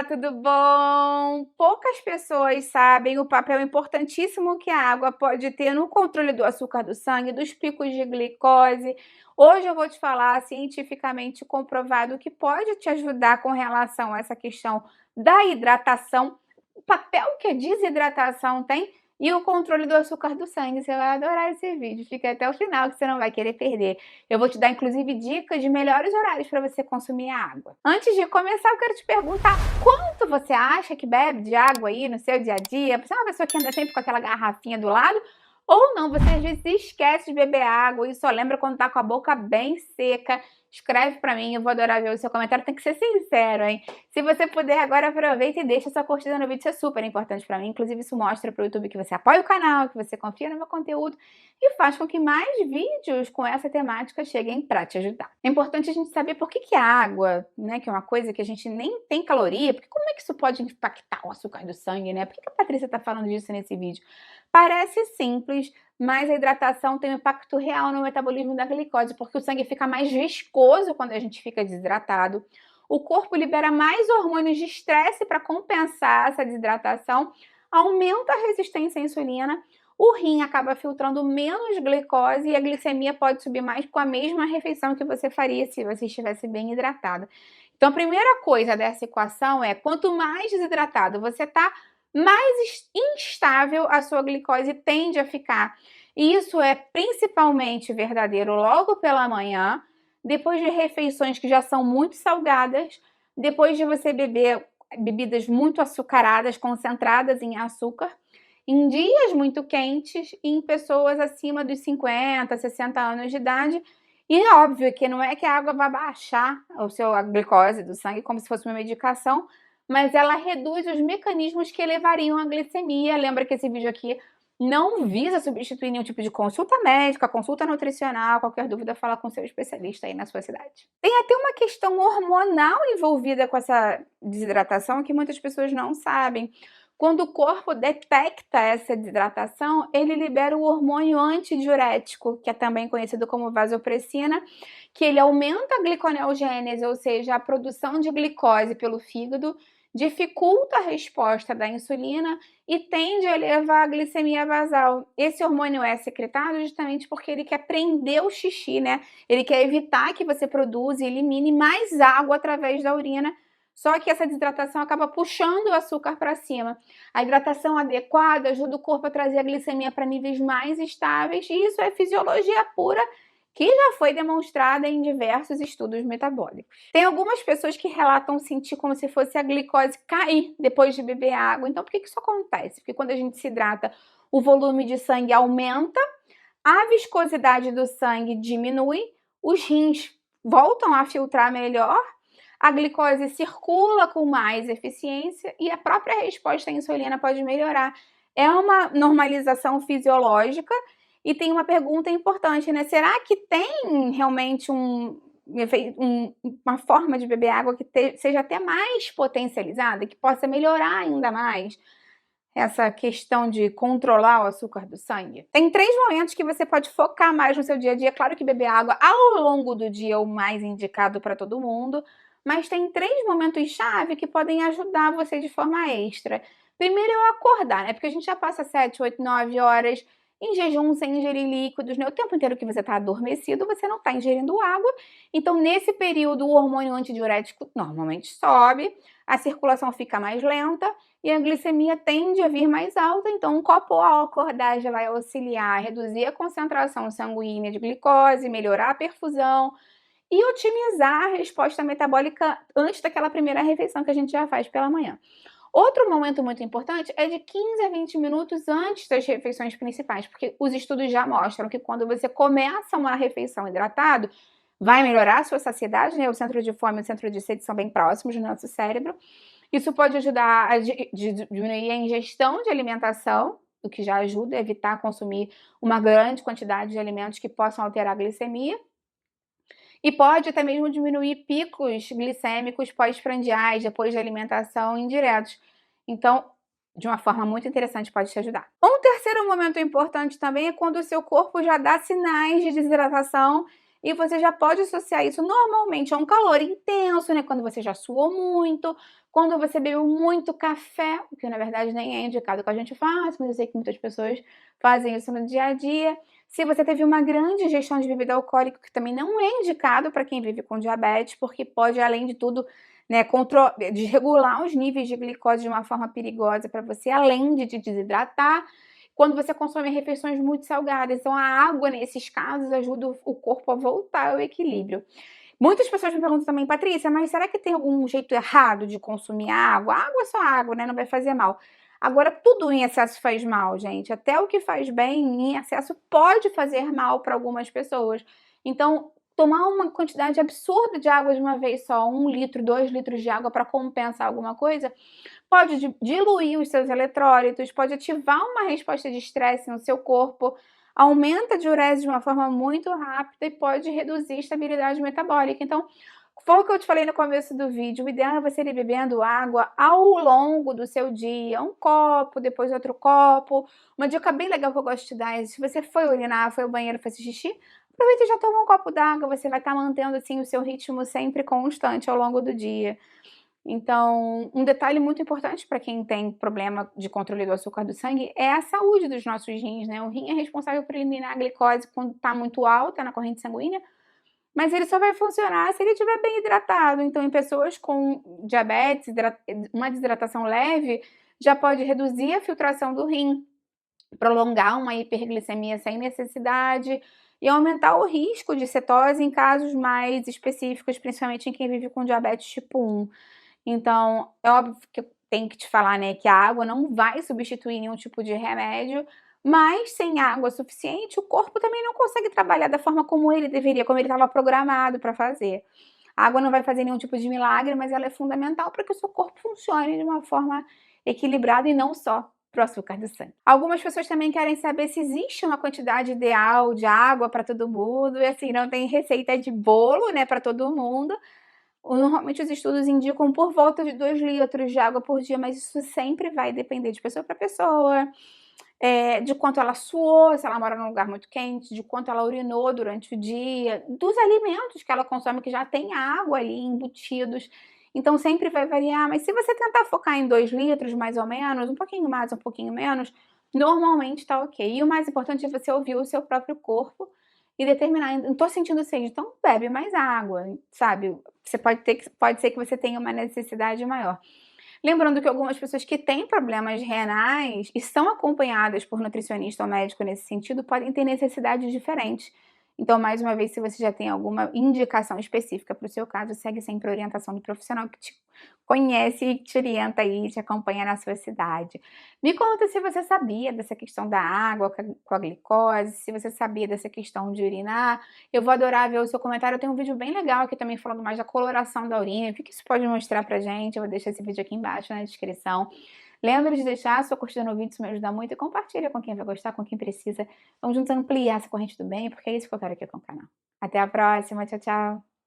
tudo bom? Poucas pessoas sabem o papel importantíssimo que a água pode ter no controle do açúcar do sangue, dos picos de glicose. Hoje eu vou te falar cientificamente comprovado que pode te ajudar com relação a essa questão da hidratação, o papel que a desidratação tem e o controle do açúcar do sangue. Você vai adorar esse vídeo, fica até o final que você não vai querer perder. Eu vou te dar inclusive dicas de melhores horários para você consumir a água. Antes de começar, eu quero te perguntar quanto você acha que bebe de água aí no seu dia a dia? Você é uma pessoa que anda sempre com aquela garrafinha do lado? Ou não, você às vezes esquece de beber água e só lembra quando tá com a boca bem seca. Escreve pra mim, eu vou adorar ver o seu comentário, tem que ser sincero, hein? Se você puder, agora aproveita e deixa sua curtida no vídeo, isso é super importante pra mim. Inclusive, isso mostra pro YouTube que você apoia o canal, que você confia no meu conteúdo e faz com que mais vídeos com essa temática cheguem pra te ajudar. É importante a gente saber por que a água, né, que é uma coisa que a gente nem tem caloria, porque como é que isso pode impactar o açúcar do sangue, né? Por que a Patrícia tá falando disso nesse vídeo? Parece simples, mas a hidratação tem um impacto real no metabolismo da glicose, porque o sangue fica mais viscoso quando a gente fica desidratado. O corpo libera mais hormônios de estresse para compensar essa desidratação, aumenta a resistência à insulina, o rim acaba filtrando menos glicose e a glicemia pode subir mais com a mesma refeição que você faria se você estivesse bem hidratado. Então, a primeira coisa dessa equação é, quanto mais desidratado você está, mais instável a sua glicose tende a ficar. E isso é principalmente verdadeiro logo pela manhã, depois de refeições que já são muito salgadas, depois de você beber bebidas muito açucaradas, concentradas em açúcar, em dias muito quentes e em pessoas acima dos 50, 60 anos de idade. E é óbvio que não é que a água vai baixar a glicose do sangue como se fosse uma medicação, mas ela reduz os mecanismos que elevariam a glicemia. Lembra que esse vídeo aqui não visa substituir nenhum tipo de consulta médica, consulta nutricional. Qualquer dúvida, fala com seu especialista aí na sua cidade. Tem até uma questão hormonal envolvida com essa desidratação que muitas pessoas não sabem. Quando o corpo detecta essa desidratação, ele libera o hormônio antidiurético, que é também conhecido como vasopressina, que ele aumenta a gliconeogênese, ou seja, a produção de glicose pelo fígado, dificulta a resposta da insulina e tende a elevar a glicemia basal. Esse hormônio é secretado justamente porque ele quer prender o xixi, né? Ele quer evitar que você produza e elimine mais água através da urina. Só que essa desidratação acaba puxando o açúcar para cima. A hidratação adequada ajuda o corpo a trazer a glicemia para níveis mais estáveis, e isso é fisiologia pura, que já foi demonstrada em diversos estudos metabólicos. Tem algumas pessoas que relatam sentir como se fosse a glicose cair depois de beber água. Então, por que isso acontece? Porque quando a gente se hidrata, o volume de sangue aumenta, a viscosidade do sangue diminui, os rins voltam a filtrar melhor, a glicose circula com mais eficiência e a própria resposta à insulina pode melhorar. É uma normalização fisiológica. E tem uma pergunta importante, né? Será que tem realmente uma forma de beber água que seja até mais potencializada, que possa melhorar ainda mais essa questão de controlar o açúcar do sangue? Tem 3 momentos que você pode focar mais no seu dia a dia. Claro que beber água ao longo do dia é o mais indicado para todo mundo, mas tem 3 momentos-chave que podem ajudar você de forma extra. Primeiro é o acordar, né? Porque a gente já passa 7, 8, 9 horas em jejum, sem ingerir líquidos, né? O tempo inteiro que você está adormecido, você não está ingerindo água. Então, nesse período, o hormônio antidiurético normalmente sobe, a circulação fica mais lenta e a glicemia tende a vir mais alta. Então, um copo ao acordar já vai auxiliar a reduzir a concentração sanguínea de glicose, melhorar a perfusão e otimizar a resposta metabólica antes daquela primeira refeição que a gente já faz pela manhã. Outro momento muito importante é de 15 a 20 minutos antes das refeições principais, porque os estudos já mostram que quando você começa uma refeição hidratado, vai melhorar a sua saciedade, né? O centro de fome e o centro de sede são bem próximos do nosso cérebro. Isso pode ajudar a diminuir a ingestão de alimentação, o que já ajuda a evitar consumir uma grande quantidade de alimentos que possam alterar a glicemia. E pode até mesmo diminuir picos glicêmicos pós-prandiais, depois de alimentação indiretos. Então, de uma forma muito interessante, pode te ajudar. Um terceiro momento importante também é quando o seu corpo já dá sinais de desidratação e você já pode associar isso normalmente a um calor intenso, né, quando você já suou muito, quando você bebeu muito café, o que na verdade nem é indicado que a gente faça, mas eu sei que muitas pessoas fazem isso no dia a dia. Se você teve uma grande ingestão de bebida alcoólica, que também não é indicado para quem vive com diabetes, porque pode, além de tudo, né, desregular os níveis de glicose de uma forma perigosa para você, além de te desidratar. Quando você consome refeições muito salgadas, então a água, nesses casos, ajuda o corpo a voltar ao equilíbrio. Muitas pessoas me perguntam também: "Patrícia, mas será que tem algum jeito errado de consumir água?". Água é só água, né, não vai fazer mal. Agora, tudo em excesso faz mal, gente. Até o que faz bem em excesso pode fazer mal para algumas pessoas. Então, tomar uma quantidade absurda de água de uma vez só, 1 litro, 2 litros de água para compensar alguma coisa, pode diluir os seus eletrólitos, pode ativar uma resposta de estresse no seu corpo, aumenta a diurese de uma forma muito rápida e pode reduzir a estabilidade metabólica. Então, foi o que eu te falei no começo do vídeo, o ideal é você ir bebendo água ao longo do seu dia, um copo, depois outro copo. Uma dica bem legal que eu gosto de dar é: se você foi urinar, foi ao banheiro, fazer xixi, aproveita e já toma um copo d'água, você vai estar mantendo, assim, o seu ritmo sempre constante ao longo do dia. Então, um detalhe muito importante para quem tem problema de controle do açúcar do sangue é a saúde dos nossos rins, né. O rim é responsável por eliminar a glicose quando está muito alta na corrente sanguínea, mas ele só vai funcionar se ele estiver bem hidratado. Então, em pessoas com diabetes, uma desidratação leve já pode reduzir a filtração do rim, prolongar uma hiperglicemia sem necessidade e aumentar o risco de cetose em casos mais específicos, principalmente em quem vive com diabetes tipo 1. Então, é óbvio que eu tenho que te falar, né, que a água não vai substituir nenhum tipo de remédio, mas sem água suficiente, o corpo também não consegue trabalhar da forma como ele deveria, como ele estava programado para fazer. A água não vai fazer nenhum tipo de milagre, mas ela é fundamental para que o seu corpo funcione de uma forma equilibrada e não só para o açúcar do sangue. Algumas pessoas também querem saber se existe uma quantidade ideal de água para todo mundo, e assim, não tem receita de bolo, né, para todo mundo. Normalmente os estudos indicam por volta de 2 litros de água por dia, mas isso sempre vai depender de pessoa para pessoa, de quanto ela suou, se ela mora num lugar muito quente, de quanto ela urinou durante o dia, dos alimentos que ela consome que já tem água ali embutidos. Então sempre vai variar, mas se você tentar focar em 2 litros mais ou menos, um pouquinho mais, um pouquinho menos, normalmente tá ok. E o mais importante é você ouvir o seu próprio corpo e determinar: "Não tô sentindo sede", então bebe mais água, sabe. Você pode ser que você tenha uma necessidade maior. Lembrando que algumas pessoas que têm problemas renais e são acompanhadas por nutricionista ou médico nesse sentido, podem ter necessidades diferentes. Então, mais uma vez, se você já tem alguma indicação específica para o seu caso, segue sempre a orientação do profissional que te conhece e te orienta aí, te acompanha na sua cidade. Me conta se você sabia dessa questão da água com a glicose, se você sabia dessa questão de urinar. Eu vou adorar ver o seu comentário. Eu tenho um vídeo bem legal aqui também falando mais da coloração da urina, o que isso pode mostrar pra gente. Eu vou deixar esse vídeo aqui embaixo na descrição. Lembra de deixar a sua curtida no vídeo, isso me ajuda muito, e compartilha com quem vai gostar, com quem precisa. Vamos juntos ampliar essa corrente do bem, porque é isso que eu quero aqui com o canal. Até a próxima, tchau, tchau.